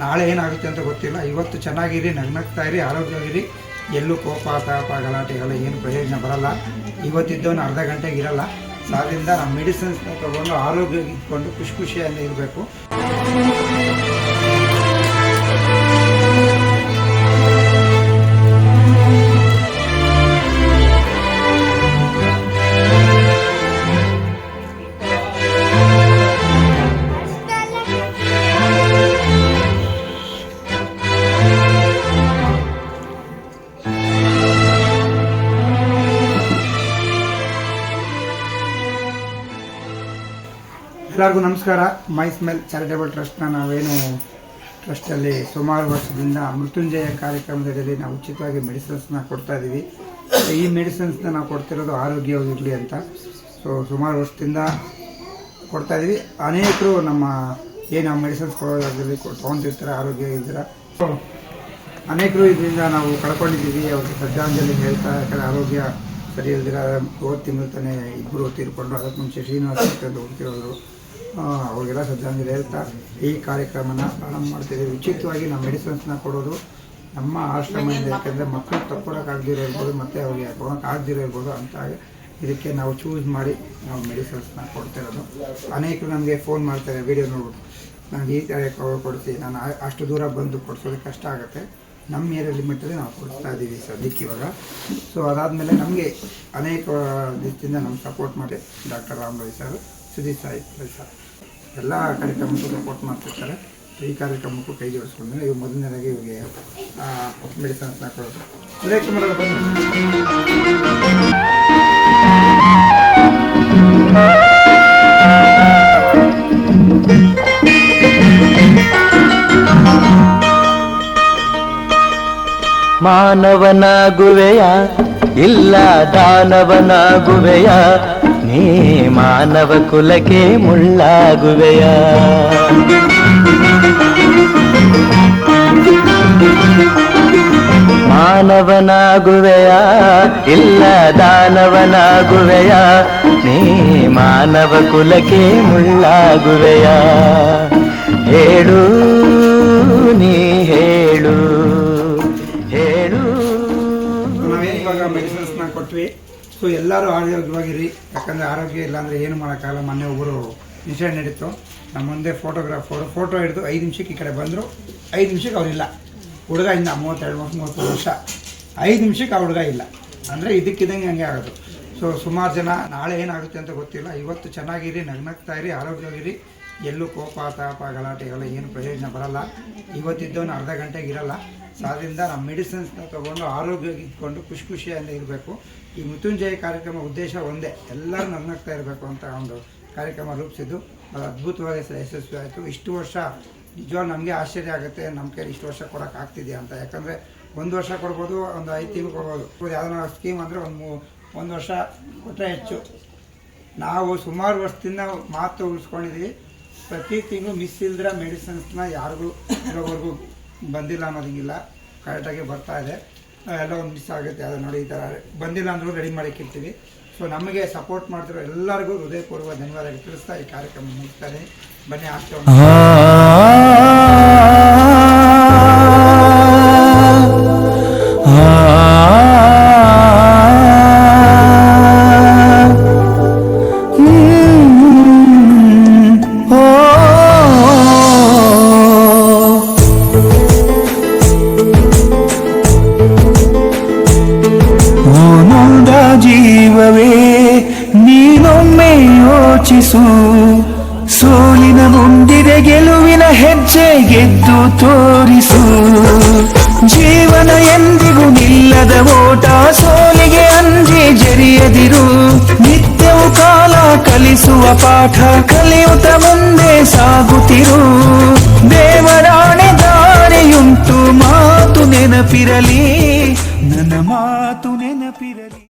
ನಾಳೆ ಏನಾಗುತ್ತೆ ಅಂತ ಗೊತ್ತಿಲ್ಲ. ಇವತ್ತು ಚೆನ್ನಾಗಿರಿ, ನಗ್ನಗ್ತಾ ಇರಿ, ಆರೋಗ್ಯವಾಗಿರಿ. ಎಲ್ಲೂ ಕೋಪ ತಾಪ ಗಲಾಟೆಗಳ ಏನು ಪ್ರಯೋಜನ ಬರಲ್ಲ. ಇವತ್ತಿದ್ದವನು ಅರ್ಧ ಗಂಟೆಗೆ ಇರಲ್ಲ. ಆದ್ದರಿಂದ ನಮ್ಮ ಮೆಡಿಸಿನ್ಸ್ನ ತೊಗೊಂಡು ಆರೋಗ್ಯ ಇಟ್ಕೊಂಡು ಖುಷಿಯಿಂದ ಇರಬೇಕು. ಎಲ್ಲರಿಗೂ ನಮಸ್ಕಾರ. ಮೈ ಸ್ಮೆಲ್ ಚಾರಿಟೇಬಲ್ ಟ್ರಸ್ಟ್ನ ನಾವೇನು ಟ್ರಸ್ಟಲ್ಲಿ ಸುಮಾರು ವರ್ಷದಿಂದ ಮೃತ್ಯುಂಜಯ ಕಾರ್ಯಕ್ರಮದಲ್ಲಿ ನಾವು ಉಚಿತವಾಗಿ ಮೆಡಿಸಿನ್ಸ್ನ ಕೊಡ್ತಾ ಇದ್ದೀವಿ. ಈ ಮೆಡಿಸಿನ್ಸ್ನ ನಾವು ಕೊಡ್ತಿರೋದು ಆರೋಗ್ಯವಾಗಿರಲಿ ಅಂತ. ಸುಮಾರು ವರ್ಷದಿಂದ ಕೊಡ್ತಾ ಇದ್ದೀವಿ. ಅನೇಕರು ನಮ್ಮ ಏನು ಮೆಡಿಸಿನ್ಸ್ ಕೊಡೋದ್ರಲ್ಲಿ ತೊಗೊಂತಿರ್ತಾರೆ, ಆರೋಗ್ಯ ಇದ್ದೀರ. ಅನೇಕರು ಇದರಿಂದ ನಾವು ಕಳ್ಕೊಂಡಿದ್ದೀವಿ. ಅವ್ರಿಗೆ ಶ್ರದ್ಧಾಂಜಲಿ ಹೇಳ್ತಾ, ಯಾಕಂದರೆ ಆರೋಗ್ಯ ಸರಿ ಇಲ್ದಿರ ಹೋದ ತಿಂಗಳು ತಾನೇ ಇಬ್ಬರು ತೀರ್ಕೊಂಡ್ರು. ಅದಕ್ಕೆ ಮುಂಚೆ ಶ್ರೀನಿವಾಸ ಅಂತ ಹೋಗ್ತಿರೋರು. ಅವ್ರಿಗೆಲ್ಲ ಶ್ರದ್ಧಾಂಜಲಿ ಹೇಳ್ತಾ ಈ ಕಾರ್ಯಕ್ರಮನ ಪ್ರಾರಂಭ ಮಾಡ್ತಿದ್ದೀವಿ. ಉಚಿತವಾಗಿ ನಾವು ಮೆಡಿಸಿನ್ಸ್ನ ಕೊಡೋದು ನಮ್ಮ ಆಶ್ರಮದಿಂದ. ಯಾಕೆಂದರೆ ಮಕ್ಕಳು ತಕ್ಕೊಳಕ್ಕಾಗದಿರೋ ಇರ್ಬೋದು, ಮತ್ತು ಅವ್ರಿಗೆ ತೊಗೊಳಕ್ಕಾಗದಿರೋ ಇರ್ಬೋದು ಅಂತ ಇದಕ್ಕೆ ನಾವು ಚೂಸ್ ಮಾಡಿ ನಾವು ಮೆಡಿಸಿನ್ಸ್ನ ಕೊಡ್ತಿರೋದು. ಅನೇಕರು ನಮಗೆ ಫೋನ್ ಮಾಡ್ತಾರೆ, ವೀಡಿಯೋ ನೋಡ್ಬಿಟ್ಟು ನನಗೆ ಈ ಥರ ಕೊಡ್ತೀವಿ, ನಾನು ಅಷ್ಟು ದೂರ ಬಂದು ಕೊಡಿಸೋದಕ್ಕೆ ಕಷ್ಟ ಆಗುತ್ತೆ. ನಮ್ಮ ಏರಿಯಾ ಲಿಮಿಟಲ್ಲಿ ನಾವು ಕೊಡಿಸ್ತಾ ಇದ್ದೀವಿ ಸದ್ಯಕ್ಕೆ ಇವಾಗ. ಅದಾದಮೇಲೆ ನಮಗೆ ಅನೇಕ ದಿವಸದಿಂದ ನಮ್ಗೆ ಸಪೋರ್ಟ್ ಮಾಡಿ doctor Ramarao sir, Sudeep Sai sir ಎಲ್ಲ ಕಾರ್ಯಕ್ರಮಕ್ಕೂ ಸಪೋರ್ಟ್ ಮಾಡ್ತಿರ್ತಾರೆ. ಈ ಕಾರ್ಯಕ್ರಮಕ್ಕೂ ಕೈ ಜೋಡಿಸ್ಕೊಂಡ್ಮೇಲೆ ಇವು ಮೊದಲನೇದಾಗಿ ಇವಿಗೆ ಮೆಡಿಸಿನ್ಸ್ನ ಕೊಡೋದು. ಸುರೇಶ್ ಕುಮಾರ್ ಮಾನವನಾಗುವೆಯ ಇಲ್ಲ ದಾನವನಾಗುವೆಯ, ನೀ ಮಾನವ ಕುಲಕ್ಕೆ ಮುಳ್ಳಾಗುವೆಯ. ಮಾನವನಾಗುವೆಯ ಇಲ್ಲ ದಾನವನಾಗುವೆಯ, ನೀ ಮಾನವ ಕುಲಕ್ಕೆ ಮುಳ್ಳಾಗುವೆಯ. ಹೇಳು ನೀ ಹೇಳು ಹೇಳು. ಇವಾಗ ಮೆಡಿಸಿನ್ಸ್ನ ಕೊಟ್ವಿ. ಎಲ್ಲರೂ ಆರೋಗ್ಯವಾಗಿರಿ. ಯಾಕಂದರೆ ಆರೋಗ್ಯ ಇಲ್ಲ ಅಂದರೆ ಏನು ಮಾಡೋಕ್ಕಾಗಲ್ಲ. ಮೊನ್ನೆ ಒಬ್ಬರು ಇನ್ಸಿಡೆಂಟ್ ನಡೀತು. ನಮ್ಮ ಮುಂದೆ ಫೋಟೋ ಹಿಡಿದು 5 ನಿಮಿಷಕ್ಕೆ ಈ ಕಡೆ ಬಂದರು. 5 ನಿಮಿಷಕ್ಕೆ ಅವರಿಲ್ಲ. ಹುಡುಗ ಇಂದ 32 ವರ್ಷ, 5 ನಿಮಿಷಕ್ಕೆ ಆ ಹುಡುಗ ಇಲ್ಲ ಅಂದರೆ ಇದಕ್ಕಿದ್ದಂಗೆ ಹಂಗೆ ಆಗೋದು. ಸುಮಾರು ಜನ ನಾಳೆ ಏನಾಗುತ್ತೆ ಅಂತ ಗೊತ್ತಿಲ್ಲ. ಇವತ್ತು ಚೆನ್ನಾಗಿರಿ, ನಗ್ನಗ್ತಾ ಇರಿ, ಆರೋಗ್ಯವಾಗಿರಿ. ಎಲ್ಲೂ ಕೋಪ ತಾಪ ಗಲಾಟೆಗಳ ಏನು ಪ್ರಯೋಜನ ಬರಲ್ಲ. ಇವತ್ತಿದ್ದವನು ಅರ್ಧ ಗಂಟೆಗೆ ಇರಲ್ಲ. ಆದ್ದರಿಂದ ನಮ್ಮ ಮೆಡಿಸಿನ್ಸ್ನ ತೊಗೊಂಡು ಆರೋಗ್ಯ ಇಟ್ಕೊಂಡು ಖುಷಿಯಿಂದ ಇರಬೇಕು. ಈ ಮೃತ್ಯುಂಜಯ ಕಾರ್ಯಕ್ರಮ ಉದ್ದೇಶ ಒಂದೇ, ಎಲ್ಲರೂ ನಗ್ನಗ್ತಾ ಇರಬೇಕು ಅಂತ ಒಂದು ಕಾರ್ಯಕ್ರಮ ರೂಪಿಸಿದ್ದು. ಅದು ಅದ್ಭುತವಾಗಿ ಯಶಸ್ವಿ ಆಯಿತು. ಇಷ್ಟು ವರ್ಷ ನಿಜವಾಗ್ಲೂ ನಮಗೆ ಆಶ್ಚರ್ಯ ಆಗುತ್ತೆ, ನಮ್ಮ ಕೈಲಿ ಇಷ್ಟು ವರ್ಷ ಕೊಡೋಕ್ಕಾಗ್ತಿದೆಯಾ ಅಂತ. ಯಾಕಂದರೆ 1 ವರ್ಷ ಕೊಡ್ಬೋದು, ಒಂದು 5 ತಿಂಗಳು ಕೊಡ್ಬೋದು. ಯಾವುದೋ ಸ್ಕೀಮ್ ಅಂದರೆ ಒಂದು ವರ್ಷ ಕೊಟ್ಟರೆ ಹೆಚ್ಚು. ನಾವು ಸುಮಾರು ವರ್ಷದಿಂದ ಮಾತು ಉಳಿಸ್ಕೊಂಡಿದ್ದೀವಿ. ಪ್ರತಿ ತಿಂಗಳು ಮಿಸ್ ಇಲ್ದಿರ ಮೆಡಿಸಿನ್ಸ್ನ ಯಾರಿಗೂ ಇರೋವರೆಗೂ ಬಂದಿಲ್ಲ ಅನ್ನೋದಂಗಿಲ್ಲ, ಕರೆಕ್ಟಾಗಿ ಬರ್ತಾ ಇದೆ. ಎಲ್ಲ ಒಂದು ಮಿಸ್ ಆಗುತ್ತೆ, ಅದು ನೋಡಿ ಈ ಥರ ಬಂದಿಲ್ಲ ಅಂದರೂ ರೆಡಿ ಮಾಡಿಕ್ಕಿರ್ತೀವಿ. ನಮಗೆ ಸಪೋರ್ಟ್ ಮಾಡ್ತಿರೋ ಎಲ್ಲರಿಗೂ ಹೃದಯಪೂರ್ವಕ ಧನ್ಯವಾದ ತಿಳಿಸ್ತಾ ಈ ಕಾರ್ಯಕ್ರಮ ಮುಗಿಸ್ತಾರೆ. ಬನ್ನಿ ಆಗ್ತೇವೆ. ಜೀವವೇ ನೀನೊಮ್ಮೆ ಯೋಚಿಸು, ಸೋಲಿನ ಮುಂದಿದೆ ಗೆಲುವಿನ ಹೆಜ್ಜೆ ಗೆದ್ದು ತೋರಿಸು. ಜೀವನ ಎಂದಿಗೂ ನಿಲ್ಲದ ಓಟ, ಸೋಲಿಗೆ ಅಂಜಿ ಜರಿಯದಿರು. ನಿತ್ಯವೂ ಕಾಲ ಕಲಿಸುವ ಪಾಠ, ಕಲಿಯುತ್ತ ಮುಂದೆ